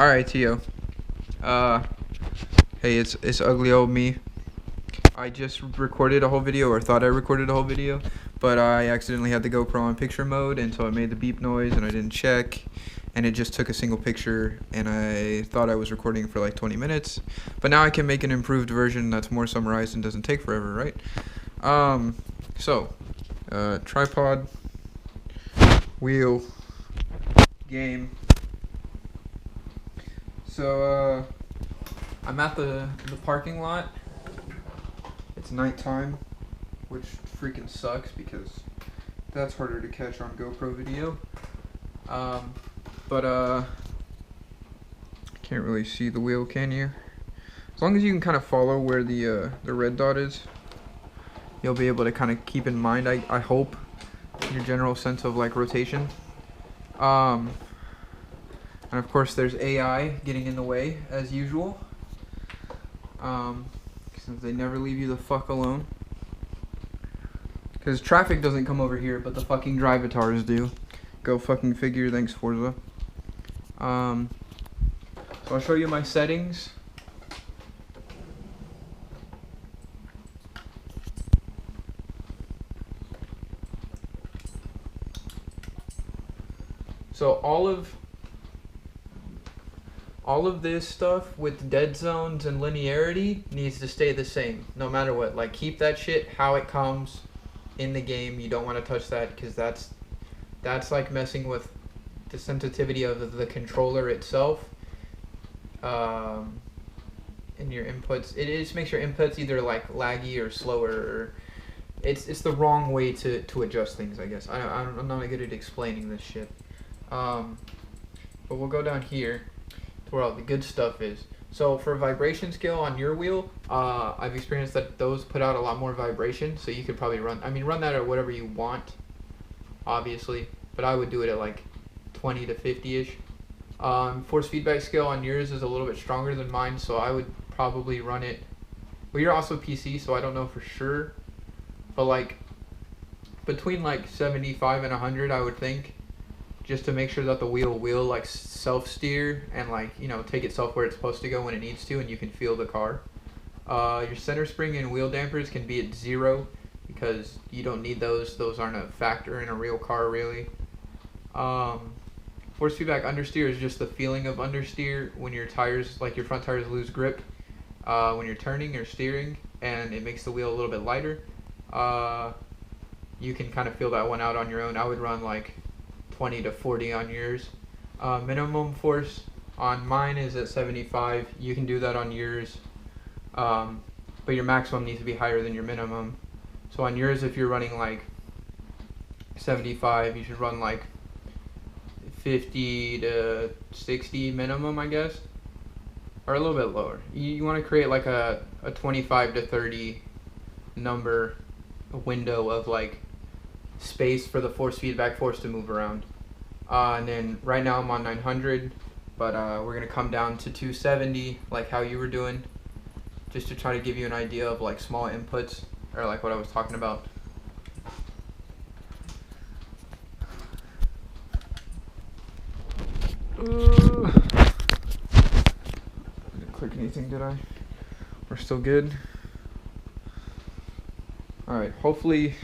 Alright, Tio. Hey, it's ugly old me. I just recorded a whole video, or thought I recorded a whole video, but I accidentally had the GoPro on picture mode, and so it made the beep noise, and I didn't check, and it just took a single picture, and I thought I was recording for like 20 minutes, but now I can make an improved version that's more summarized and doesn't take forever, right? Tripod, wheel, game. So, I'm at the parking lot. It's nighttime, which freaking sucks because that's harder to catch on GoPro video. Can't really see the wheel, can you? As long as you can kind of follow where the red dot is, you'll be able to kind of keep in mind, I hope, your general sense of like rotation. And of course there's AI getting in the way as usual. Since they never leave you the fuck alone. Because traffic doesn't come over here, but the fucking drivatars do. Go fucking figure, thanks Forza. So I'll show you my settings. So all of this stuff with dead zones and linearity needs to stay the same no matter what. Like, keep that shit how it comes in the game. You don't want to touch that because that's like messing with the sensitivity of the controller itself, and your inputs. It just makes your inputs either like laggy or slower, or it's the wrong way to adjust things, I guess. I'm not good at explaining this shit. But we'll go down here to where all the good stuff is. So for vibration scale on your wheel, I've experienced that those put out a lot more vibration, so you could probably run that at whatever you want, obviously, but I would do it at like 20 to 50-ish. Force feedback scale on yours is a little bit stronger than mine, so I would probably run it, well, you're also PC, so I don't know for sure, but like between like 75 and 100, I would think, just to make sure that the wheel will like self-steer and like, you know, take itself where it's supposed to go when it needs to, and you can feel the car. Your center spring and wheel dampers can be at 0 because you don't need those. Those aren't a factor in a real car, really. Force feedback understeer is just the feeling of understeer when your tires, like your front tires, lose grip when you're turning or steering, and it makes the wheel a little bit lighter. You can kind of feel that one out on your own. I would run like 20 to 40 on yours. Minimum force on mine is at 75. You can do that on yours, but your maximum needs to be higher than your minimum. So on yours, if you're running like 75, you should run like 50 to 60 minimum, I guess, or a little bit lower. You want to create like a 25 to 30 number window of like space for the force feedback force to move around. And then right now I'm on 900, but we're gonna come down to 270 like how you were doing, just to try to give you an idea of like small inputs, or like what I was talking about. I didn't click anything, did I? We're still good. Alright, hopefully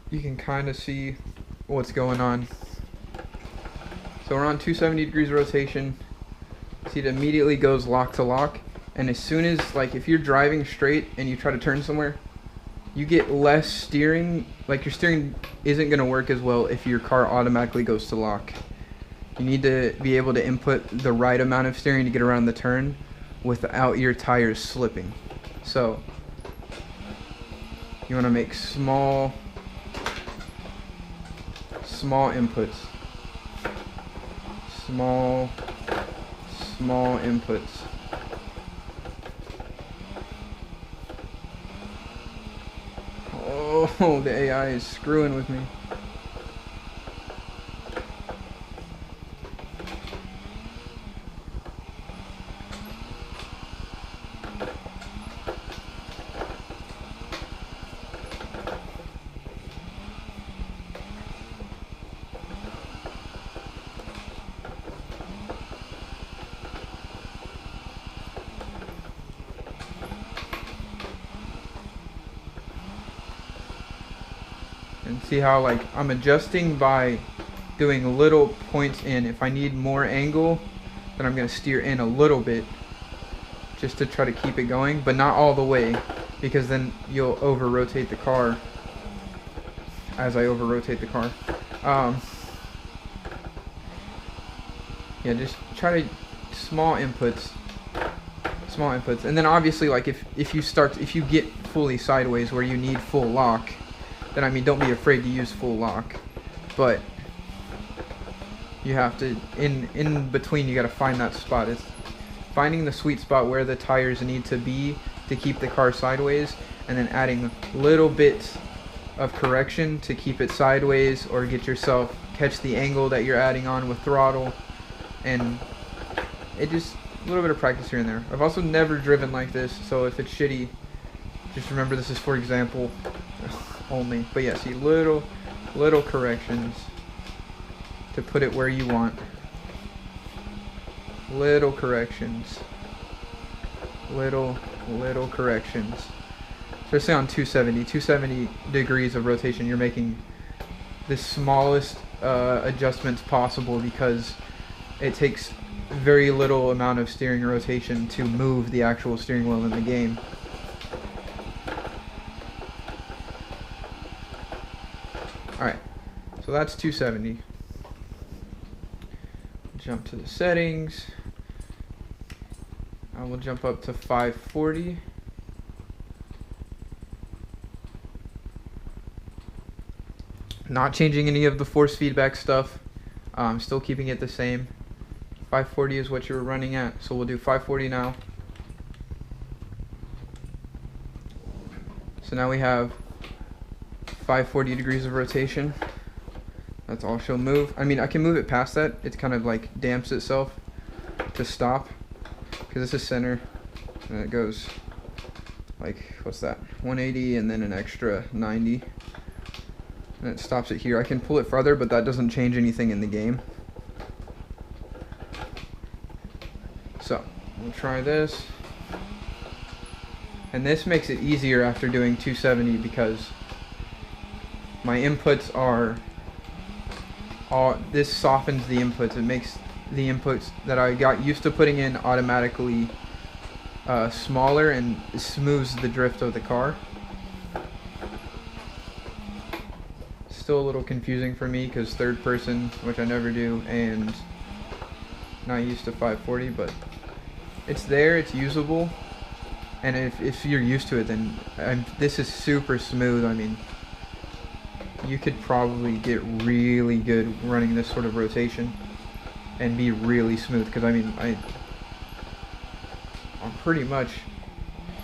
you can kind of see what's going on. So we're on 270 degrees rotation. See, it immediately goes lock to lock, and as soon as, like, if you're driving straight and you try to turn somewhere, you get less steering. Like, your steering isn't going to work as well if your car automatically goes to lock. You need to be able to input the right amount of steering to get around the turn without your tires slipping. So you want to make small inputs. Small inputs. Oh, the AI is screwing with me. See how like I'm adjusting by doing little points in. If I need more angle, then I'm going to steer in a little bit just to try to keep it going, but not all the way, because then you'll over rotate the car as I over rotate the car. Yeah, just try to small inputs, and then obviously like if you get fully sideways where you need full lock, then I mean don't be afraid to use full lock, but you have to in between you got to find that spot. It's finding the sweet spot where the tires need to be to keep the car sideways, and then adding little bits of correction to keep it sideways or catch the angle that you're adding on with throttle. And it just a little bit of practice here and there. I've also never driven like this, so if it's shitty, just remember this is for example only. But yeah, see, little corrections to put it where you want. Little corrections. Little corrections. Especially on 270 degrees of rotation, you're making the smallest adjustments possible, because it takes very little amount of steering rotation to move the actual steering wheel in the game. Alright, so that's 270. Jump to the settings. I will jump up to 540. Not changing any of the force feedback stuff. Still keeping it the same. 540 is what you were running at, so we'll do 540 now. So now we have 540 degrees of rotation. That's all she'll move. I mean, I can move it past that. It's kind of like damps itself to stop, because this is center, and it goes like, what's that, 180 and then an extra 90, and it stops it here. I can pull it farther, but that doesn't change anything in the game. So we'll try this, and this makes it easier after doing 270, because my inputs are this softens the inputs. It makes the inputs that I got used to putting in automatically smaller, and smooths the drift of the car. Still a little confusing for me because third person, which I never do, and not used to 540, but it's there, it's usable, and if you're used to it, then this is super smooth. I mean, you could probably get really good running this sort of rotation and be really smooth, because I mean I'm pretty much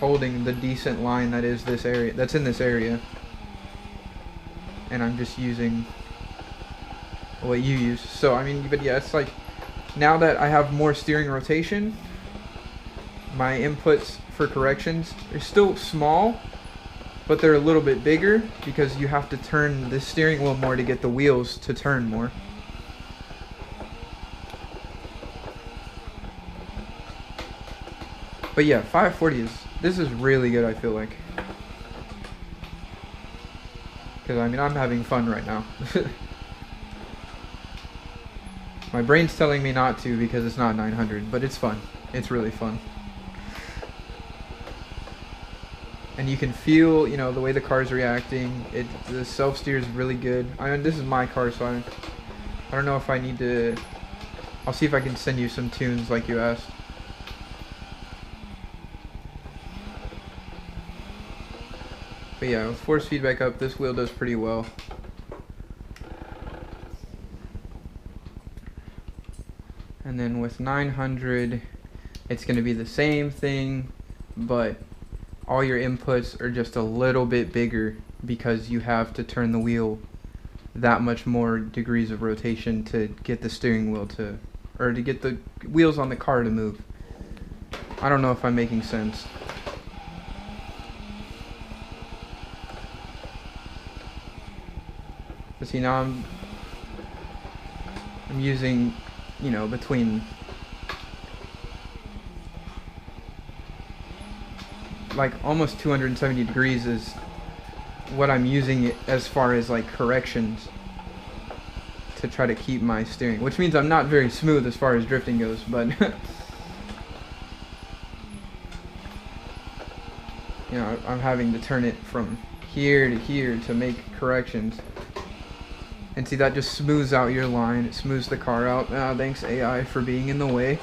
holding the decent line that is this area, that's in this area, and I'm just using what you use. So I mean, but yeah, it's like now that I have more steering rotation, my inputs for corrections are still small, but they're a little bit bigger, because you have to turn the steering wheel more to get the wheels to turn more. But yeah, 540 this is really good, I feel like. Because I mean, I'm having fun right now. My brain's telling me not to because it's not 900, but it's fun. It's really fun. And you can feel, you know, the way the car's reacting. The self-steer is really good. I mean, this is my car, so I don't know if I need to. I'll see if I can send you some tunes like you asked. But yeah, with force feedback up, this wheel does pretty well. And then with 900, it's going to be the same thing, but all your inputs are just a little bit bigger, because you have to turn the wheel that much more degrees of rotation to get the steering wheel to, or to get the wheels on the car to move. I don't know if I'm making sense. But see, now I'm using, you know, between like almost 270 degrees is what I'm using it as far as like corrections to try to keep my steering, which means I'm not very smooth as far as drifting goes, but you know, I'm having to turn it from here to here to make corrections. And see, that just smooths out your line. It smooths the car out. Thanks AI for being in the way.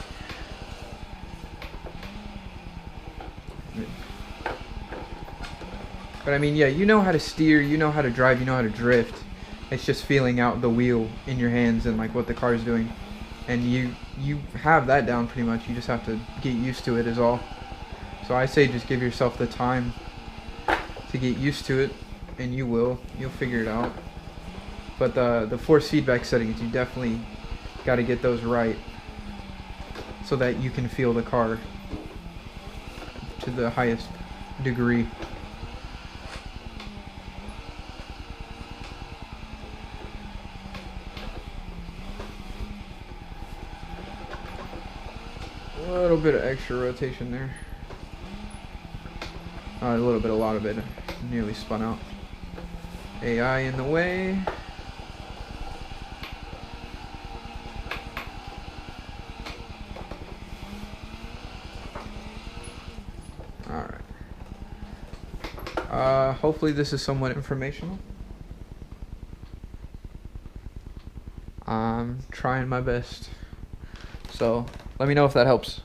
But I mean, yeah, you know how to steer, you know how to drive, you know how to drift. It's just feeling out the wheel in your hands and like what the car's doing. And you have that down pretty much. You just have to get used to it is all. So I say just give yourself the time to get used to it, and you will. You'll figure it out. But the force feedback settings, you definitely got to get those right so that you can feel the car to the highest degree. A little bit of extra rotation there. A lot of it nearly spun out. AI in the way. Alright. Hopefully this is somewhat informational. I'm trying my best. So let me know if that helps.